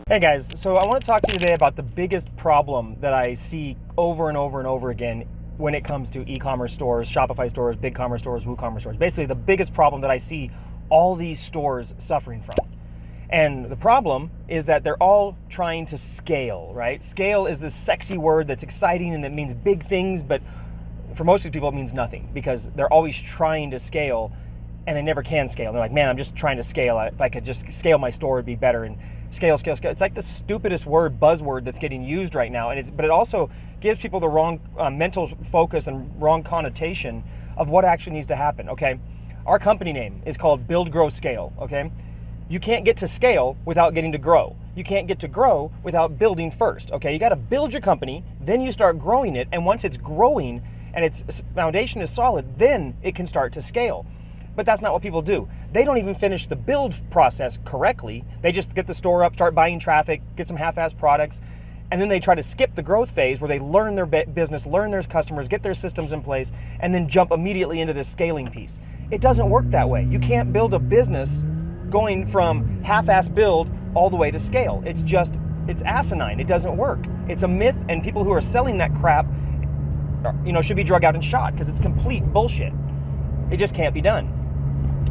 Hey guys, so I want to talk to you today about the biggest problem that I see over and over and over again when it comes to e-commerce stores, Shopify stores, BigCommerce stores, WooCommerce stores. Basically, the biggest problem that I see all these stores suffering from. And the problem is that they're all trying to scale, right? Scale is this sexy word that's exciting and that means big things, but for most of these people it means nothing because they're always trying to scale and they never can scale. They're like, man, I'm just trying to scale. If I could just scale my store, it'd be better. And scale. It's like the stupidest buzzword that's getting used right now. But it also gives people the wrong mental focus and wrong connotation of what actually needs to happen, okay? Our company name is called Build, Grow, Scale, okay? You can't get to scale without getting to grow. You can't get to grow without building first, okay? You gotta build your company, then you start growing it, and once it's growing and its foundation is solid, then it can start to scale. But that's not what people do. They don't even finish the build process correctly. They just get the store up, start buying traffic, get some half-assed products, and then they try to skip the growth phase where they learn their business, learn their customers, get their systems in place, and then jump immediately into this scaling piece. It doesn't work that way. You can't build a business going from half-assed build all the way to scale. It's asinine. It doesn't work. It's a myth, and people who are selling that crap, should be drug out and shot because it's complete bullshit. It just can't be done.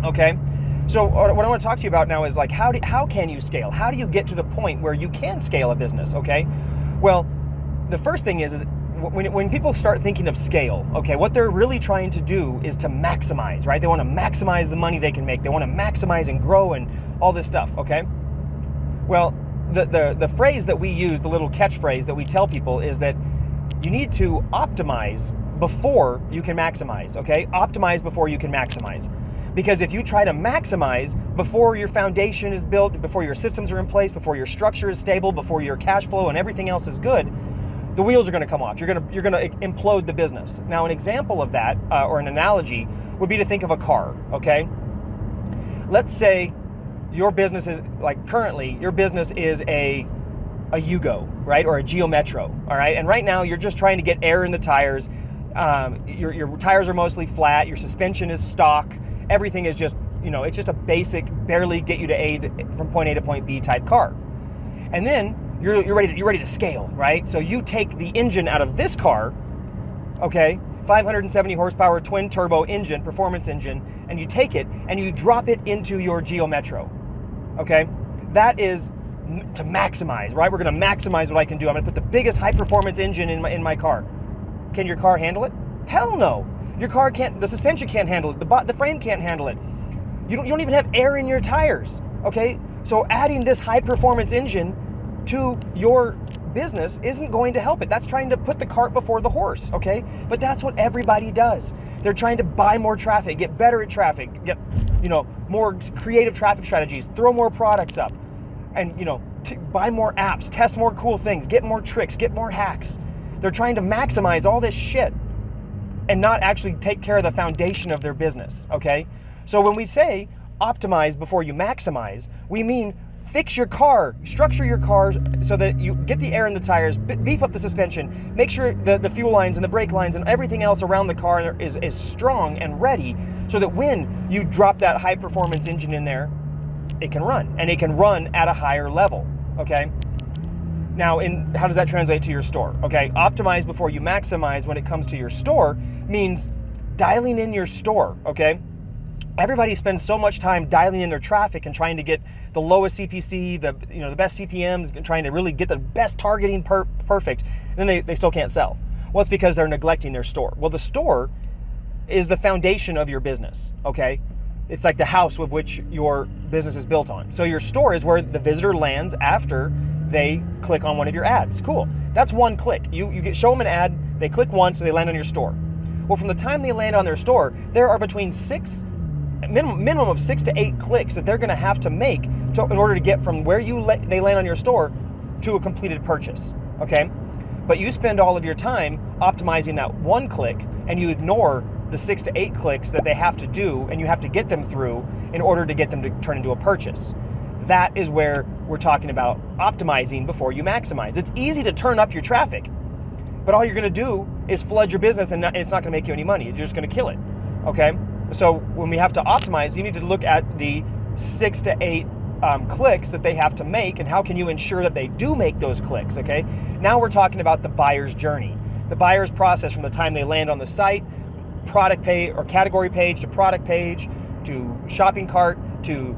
Okay, so what I want to talk to you about now is like how can you scale? How do you get to the point where you can scale a business? Okay, well, the first thing is when people start thinking of scale, okay, what they're really trying to do is to maximize, right? They want to maximize the money they can make. They want to maximize and grow and all this stuff. Okay, well, the phrase that we use, the little catchphrase that we tell people is that you need to optimize before you can maximize. Okay, optimize before you can maximize. Because if you try to maximize before your foundation is built, before your systems are in place, before your structure is stable, before your cash flow and everything else is good, the wheels are going to come off. You're going to implode the business. Now, an example of that, or an analogy, would be to think of a car. Okay, let's say your business is currently your business is a Yugo, right, or a Geo Metro. All right, and right now you're just trying to get air in the tires. Your tires are mostly flat. Your suspension is stock. Everything is just, it's just a basic, barely get you from point A to point B type car. And then you're ready to scale, right? So you take the engine out of this car, okay, 570 horsepower twin turbo engine, performance engine, and you take it and you drop it into your Geo Metro, okay? That is to maximize, right? We're gonna maximize what I can do. I'm gonna put the biggest high performance engine in my car. Can your car handle it? Hell no. Your car can't, the suspension can't handle it, the frame can't handle it. You don't even have air in your tires, okay? So adding this high performance engine to your business isn't going to help it. That's trying to put the cart before the horse, okay? But that's what everybody does. They're trying to buy more traffic, get better at traffic, get, more creative traffic strategies, throw more products up, and, buy more apps, test more cool things, get more tricks, get more hacks. They're trying to maximize all this shit and not actually take care of the foundation of their business, okay? So when we say optimize before you maximize, we mean fix your car, structure your car so that you get the air in the tires, beef up the suspension, make sure the fuel lines and the brake lines and everything else around the car is strong and ready so that when you drop that high performance engine in there, it can run, and it can run at a higher level, okay? Now, how does that translate to your store? Okay, optimize before you maximize when it comes to your store means dialing in your store, okay? Everybody spends so much time dialing in their traffic and trying to get the lowest CPC, the best CPMs, and trying to really get the best targeting perfect, and then they still can't sell. Well, it's because they're neglecting their store. Well, the store is the foundation of your business, okay? It's like the house with which your business is built on. So your store is where the visitor lands after they click on one of your ads. Cool. That's one click. You show them an ad, they click once, and they land on your store. Well, from the time they land on their store, there are between minimum of 6 to 8 clicks that they're going to have to make in order to get from where they land on your store to a completed purchase. Okay, but you spend all of your time optimizing that one click, and you ignore the 6 to 8 clicks that they have to do, and you have to get them through in order to get them to turn into a purchase. That is where we're talking about optimizing before you maximize. It's easy to turn up your traffic, but all you're going to do is flood your business, and it's not going to make you any money. You're just going to kill it, okay? So when we have to optimize, you need to look at the 6 to 8 clicks that they have to make, and how can you ensure that they do make those clicks, okay? Now we're talking about the buyer's journey. The buyer's process from the time they land on the site, product page or category page to product page to shopping cart to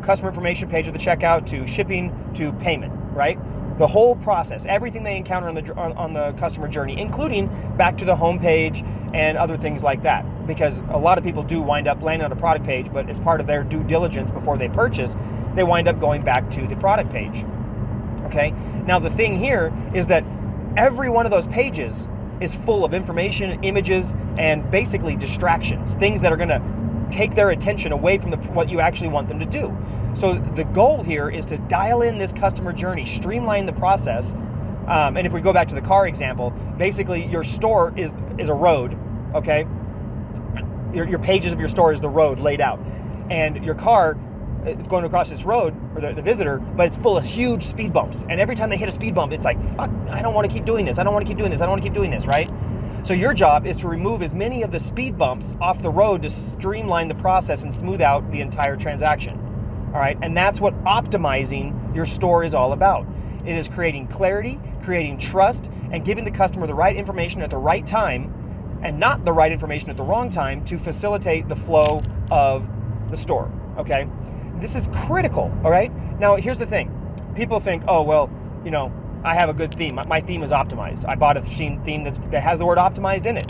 customer information page of the checkout to shipping to payment, right? The whole process, everything they encounter on the customer journey, including back to the home page and other things like that. Because a lot of people do wind up landing on a product page, but as part of their due diligence before they purchase, they wind up going back to the product page. Okay? Now the thing here is that every one of those pages is full of information, images, and basically distractions, things that are going to take their attention away from what you actually want them to do. So the goal here is to dial in this customer journey, streamline the process. And if we go back to the car example, basically your store is a road, okay? Your pages of your store is the road laid out. And your car is going across this road, or the visitor, but it's full of huge speed bumps. And every time they hit a speed bump, it's like, fuck, I don't want to keep doing this. I don't want to keep doing this. I don't want to keep doing this, right? So your job is to remove as many of the speed bumps off the road to streamline the process and smooth out the entire transaction. All right, and that's what optimizing your store is all about. It is creating clarity, creating trust, and giving the customer the right information at the right time and not the right information at the wrong time to facilitate the flow of the store, okay? This is critical, all right? Now, here's the thing. People think, oh, well, I have a good theme. My theme is optimized. I bought a theme that has the word optimized in it.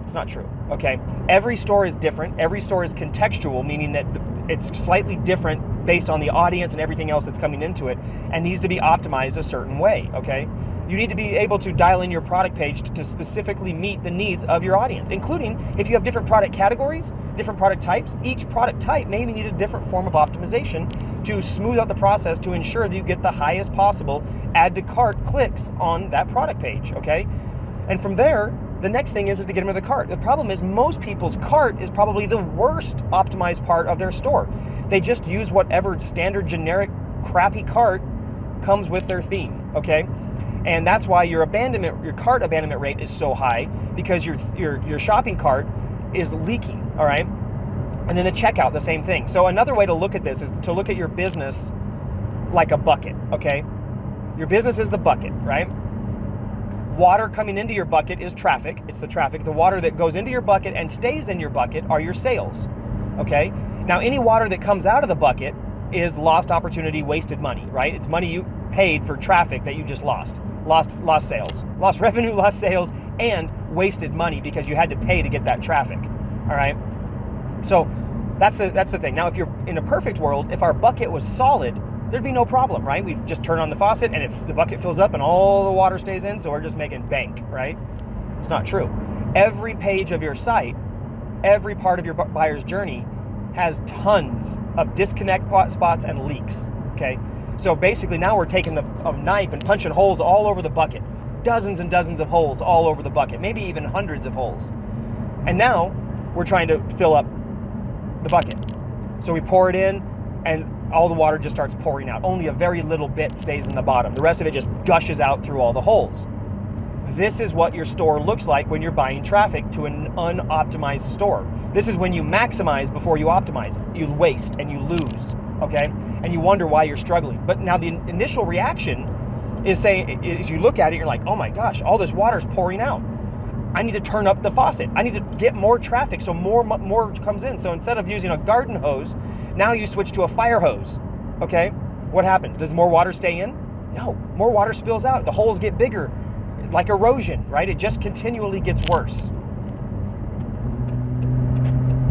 It's not true, okay? Every store is different. Every store is contextual, meaning that it's slightly different based on the audience and everything else that's coming into it and needs to be optimized a certain way, okay? You need to be able to dial in your product page to specifically meet the needs of your audience, including if you have different product categories, different product types, each product type may need a different form of optimization to smooth out the process to ensure that you get the highest possible add to cart clicks on that product page, okay? And from there, the next thing is to get them to the cart. The problem is most people's cart is probably the worst optimized part of their store. They just use whatever standard generic crappy cart comes with their theme, okay? And that's why your cart abandonment rate is so high, because your shopping cart is leaking, all right? And then the checkout, the same thing. So another way to look at this is to look at your business like a bucket, okay? Your business is the bucket, right? Water coming into your bucket is traffic. It's the traffic. The water that goes into your bucket and stays in your bucket are your sales, okay? Now, any water that comes out of the bucket is lost opportunity, wasted money, right? It's money you paid for traffic that you just lost sales, lost revenue, lost sales, and wasted money because you had to pay to get that traffic, all right? So that's the thing. Now, if you're in a perfect world, if our bucket was solid, there'd be no problem, right? We've just turned on the faucet and if the bucket fills up and all the water stays in, so we're just making bank, right? It's not true. Every page of your site, every part of your buyer's journey has tons of disconnect spots and leaks, okay? So basically now we're taking a knife and punching holes all over the bucket, dozens and dozens of holes all over the bucket, maybe even hundreds of holes. And now we're trying to fill up the bucket. So we pour it in and all the water just starts pouring out. Only a very little bit stays in the bottom. The rest of it just gushes out through all the holes. This is what your store looks like when you're buying traffic to an unoptimized store. This is when you maximize before you optimize. You waste and you lose, okay? And you wonder why you're struggling. But now the initial reaction is saying, as you look at it, you're like, oh my gosh, all this water's pouring out. I need to turn up the faucet. I need to get more traffic so more comes in. So instead of using a garden hose, now you switch to a fire hose, okay? What happens? Does more water stay in? No, more water spills out. The holes get bigger, like erosion, right? It just continually gets worse.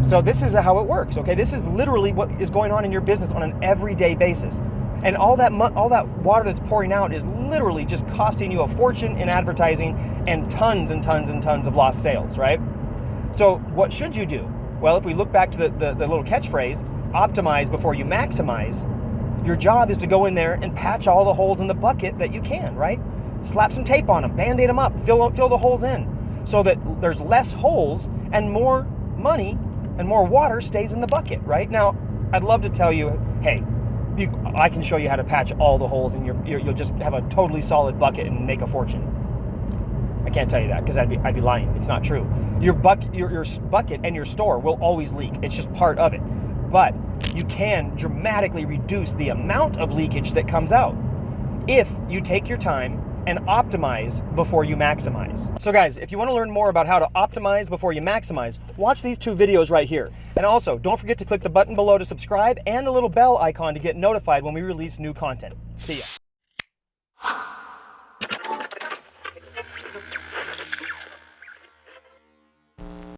So this is how it works, okay? This is literally what is going on in your business on an everyday basis. And all that water that's pouring out is literally just costing you a fortune in advertising and tons and tons and tons of lost sales, right? So what should you do? Well, if we look back to the little catchphrase, optimize before you maximize, your job is to go in there and patch all the holes in the bucket that you can, right? Slap some tape on them, band-aid them up, fill the holes in so that there's less holes and more money and more water stays in the bucket, right? Now, I'd love to tell you, hey, I can show you how to patch all the holes and you'll just have a totally solid bucket and make a fortune. I can't tell you that because I'd be lying. It's not true. Your bucket and your store will always leak. It's just part of it. but you can dramatically reduce the amount of leakage that comes out if you take your time and optimize before you maximize. So guys, if you want to learn more about how to optimize before you maximize, watch these 2 videos right here. And also, don't forget to click the button below to subscribe and the little bell icon to get notified when we release new content. See ya.